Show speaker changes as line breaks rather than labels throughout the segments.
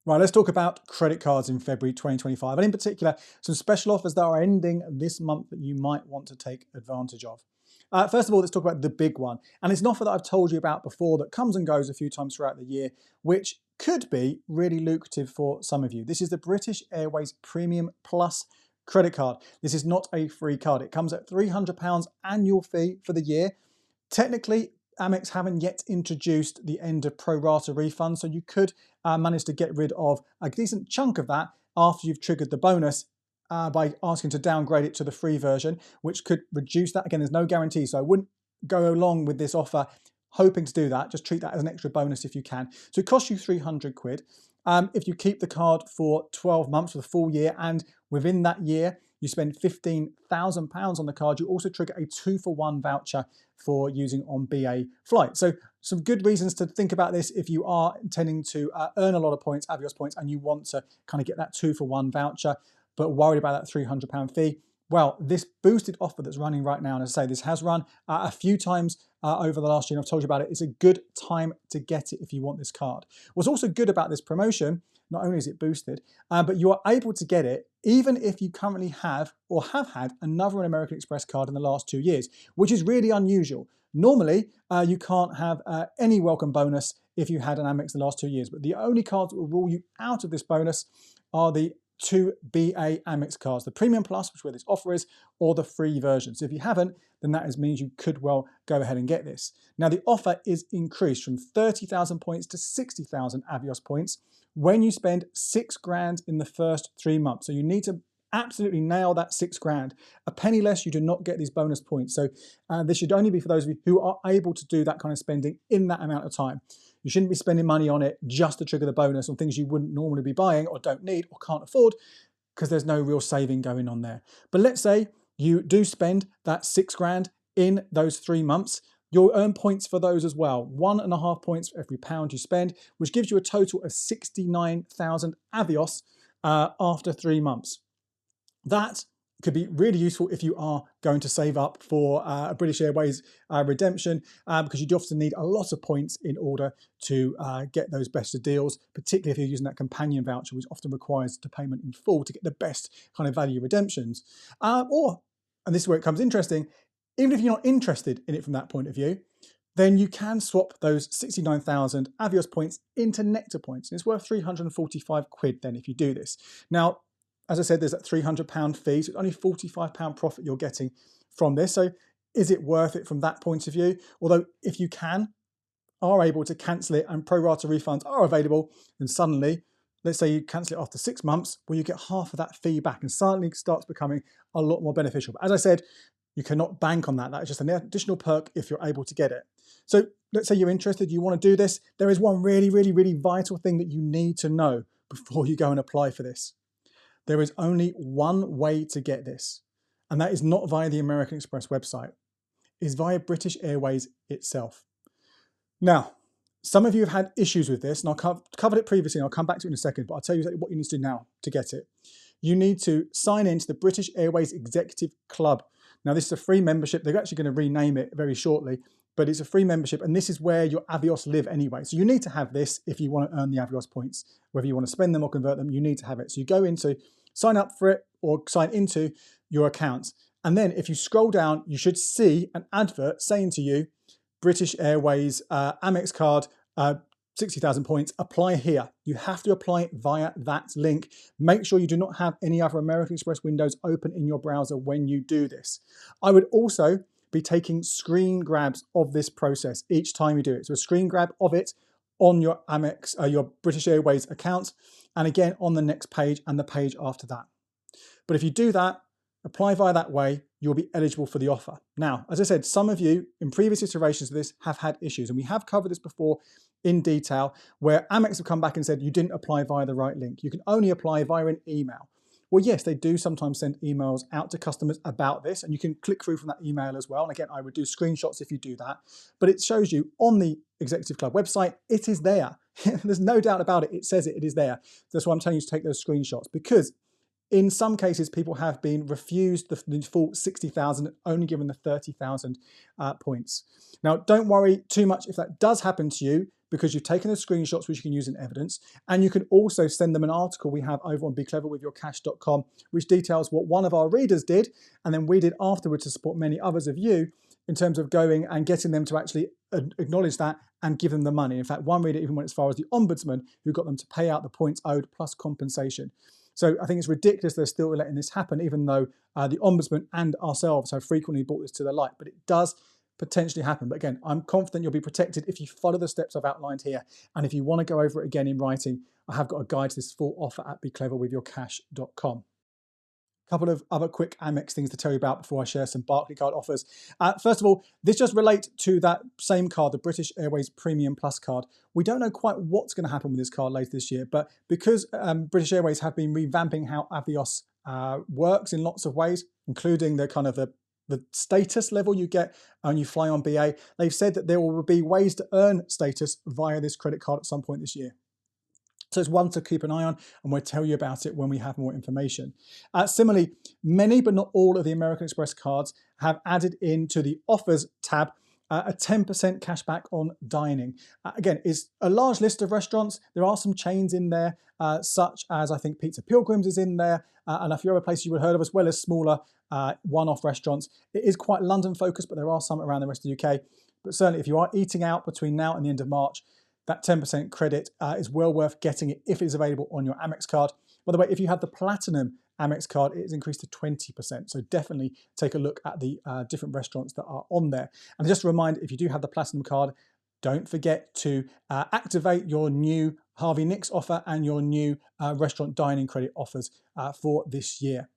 Right, let's talk about credit cards in February 2025, and in particular, some special offers that are ending this month that you might want to take advantage of. First of all, let's talk about the big one. And it's an offer that I've told you about before that comes and goes a few times throughout the year, which could be really lucrative for some of you. This is the British Airways Premium Plus credit card. This is not a free card. It comes at £300 annual fee for the year. Technically, Amex haven't yet introduced the end of pro rata refund, so you could manage to get rid of a decent chunk of that after you've triggered the bonus by asking to downgrade it to the free version, which could reduce that. Again, there's no guarantee, so I wouldn't go along with this offer hoping to do that. Just treat that as an extra bonus if you can. So it costs you 300 quid. If you keep the card for 12 months, for the full year, and within that year, you spend £15,000 on the card, you also trigger a 2-for-1 voucher for using on BA flights. So some good reasons to think about this if you are intending to earn a lot of points, Avios points, and you want to kind of get that 2-for-1 voucher, but worried about that £300 fee. Well, this boosted offer that's running right now, and as I say, this has run a few times over the last year, and I've told you about it. It's a good time to get it if you want this card. What's also good about this promotion, not only is it boosted, but you are able to get it even if you currently have or have had another American Express card in the last 2 years, which is really unusual. Normally, you can't have any welcome bonus if you had an Amex the last 2 years, but the only cards that will rule you out of this bonus are the 2 BA Amex cards, the Premium Plus, which is where this offer is, or the free version. So if you haven't, then that means you could well go ahead and get this. Now the offer is increased from 30,000 points to 60,000 Avios points when you spend 6 grand in the first 3 months. So you need to absolutely nail that 6 grand. A penny less, you do not get these bonus points. So this should only be for those of you who are able to do that kind of spending in that amount of time. You shouldn't be spending money on it just to trigger the bonus on things you wouldn't normally be buying or don't need or can't afford, because there's no real saving going on there. But let's say you do spend that 6 grand in those 3 months. You'll earn points for those as well. 1.5 points for every pound you spend, which gives you a total of 69,000 Avios after 3 months. That could be really useful if you are going to save up for a British Airways redemption, because you do often need a lot of points in order to get those better deals, particularly if you're using that companion voucher, which often requires the payment in full to get the best kind of value redemptions. Or, and this is where it becomes interesting, even if you're not interested in it from that point of view, then you can swap those 69,000 Avios points into Nectar points. And it's worth 345 quid then if you do this. Now, as I said, there's that £300 fee, so it's only £45 profit you're getting from this. So is it worth it from that point of view? Although if you are able to cancel it and pro rata refunds are available, then suddenly, let's say you cancel it after 6 months, well, you get half of that fee back and suddenly starts becoming a lot more beneficial. But as I said, you cannot bank on that. That is just an additional perk if you're able to get it. So let's say you're interested, you want to do this. There is one really, really, really vital thing that you need to know before you go and apply for this. There is only one way to get this, and that is not via the American Express website. It's via British Airways itself. Now, some of you have had issues with this, and I've covered it previously, and I'll come back to it in a second, but I'll tell you what you need to do now to get it. You need to sign in to the British Airways Executive Club. Now, this is a free membership. They're actually going to rename it very shortly, but it's a free membership, and this is where your Avios live anyway. So you need to have this if you want to earn the Avios points. Whether you want to spend them or convert them, you need to have it. So you go into, sign up for it or sign into your account. And then if you scroll down, you should see an advert saying to you, British Airways Amex card, 60,000 points, apply here. You have to apply it via that link. Make sure you do not have any other American Express windows open in your browser when you do this. I would also be taking screen grabs of this process each time you do it. So a screen grab of it on your Amex, your British Airways account, and again on the next page and the page after that. But if you do that, apply via that way, you'll be eligible for the offer. Now, as I said, some of you in previous iterations of this have had issues, and we have covered this before in detail, where Amex have come back and said you didn't apply via the right link. You can only apply via an email. Well, yes, they do sometimes send emails out to customers about this, and you can click through from that email as well. And again, I would do screenshots if you do that, but it shows you on the Executive Club website, it is there. There's no doubt about it. It says it is there. That's why I'm telling you to take those screenshots, because in some cases, people have been refused the full 60,000, only given the 30,000 points. Now, don't worry too much if that does happen to you, because you've taken the screenshots which you can use in evidence, and you can also send them an article we have over on becleverwithyourcash.com, which details what one of our readers did, and then we did afterwards to support many others of you in terms of going and getting them to actually acknowledge that and give them the money. In fact, one reader even went as far as the Ombudsman, who got them to pay out the points owed plus compensation. So I think it's ridiculous they're still letting this happen, even though the Ombudsman and ourselves have frequently brought this to the light. But it does potentially happen. But again, I'm confident you'll be protected if you follow the steps I've outlined here. And if you want to go over it again in writing, I have got a guide to this full offer at becleverwithyourcash.com. Couple of other quick Amex things to tell you about before I share some Barclaycard offers. First of all, this just relates to that same card, the British Airways Premium Plus card. We don't know quite what's going to happen with this card later this year, but because British Airways have been revamping how Avios works in lots of ways, including the kind of the status level you get when you fly on BA, they've said that there will be ways to earn status via this credit card at some point this year. So it's one to keep an eye on, and we'll tell you about it when we have more information. Similarly, many but not all of the American Express cards have added into the offers tab a 10% cashback on dining. Again, it's a large list of restaurants. There are some chains in there, such as I think Pizza Pilgrims is in there, and a few other places you would have heard of, as well as smaller one-off restaurants. It is quite London focused, but there are some around the rest of the UK. But certainly if you are eating out between now and the end of March, that 10% credit is well worth getting it if it is available on your Amex card. By the way, if you have the Platinum Amex card, it is increased to 20%. So definitely take a look at the different restaurants that are on there. And just a reminder, if you do have the Platinum card, don't forget to activate your new Harvey Nicks offer and your new restaurant dining credit offers for this year.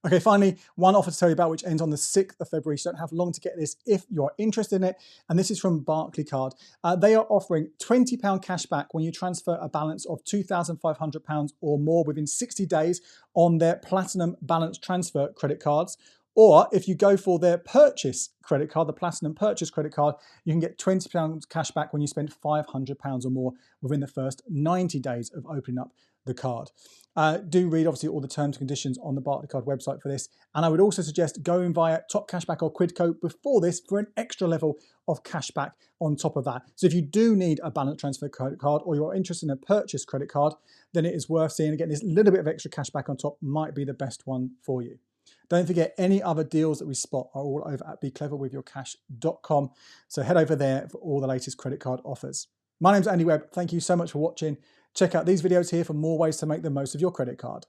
Okay, finally, one offer to tell you about which ends on the 6th of February. So you don't have long to get this if you're interested in it. And this is from Barclaycard. They are offering £20 cash back when you transfer a balance of £2,500 or more within 60 days on their Platinum Balance Transfer credit cards. Or if you go for their purchase credit card, the Platinum Purchase credit card, you can get £20 cash back when you spend £500 or more within the first 90 days of opening up the card. Do read, obviously, all the terms and conditions on the Barclaycard website for this. And I would also suggest going via Top Cashback or Quidco before this for an extra level of cashback on top of that. So if you do need a balance transfer credit card or you're interested in a purchase credit card, then it is worth seeing. Again, this little bit of extra cashback on top might be the best one for you. Don't forget, any other deals that we spot are all over at becleverwithyourcash.com. So head over there for all the latest credit card offers. My name's Andy Webb. Thank you so much for watching. Check out these videos here for more ways to make the most of your credit card.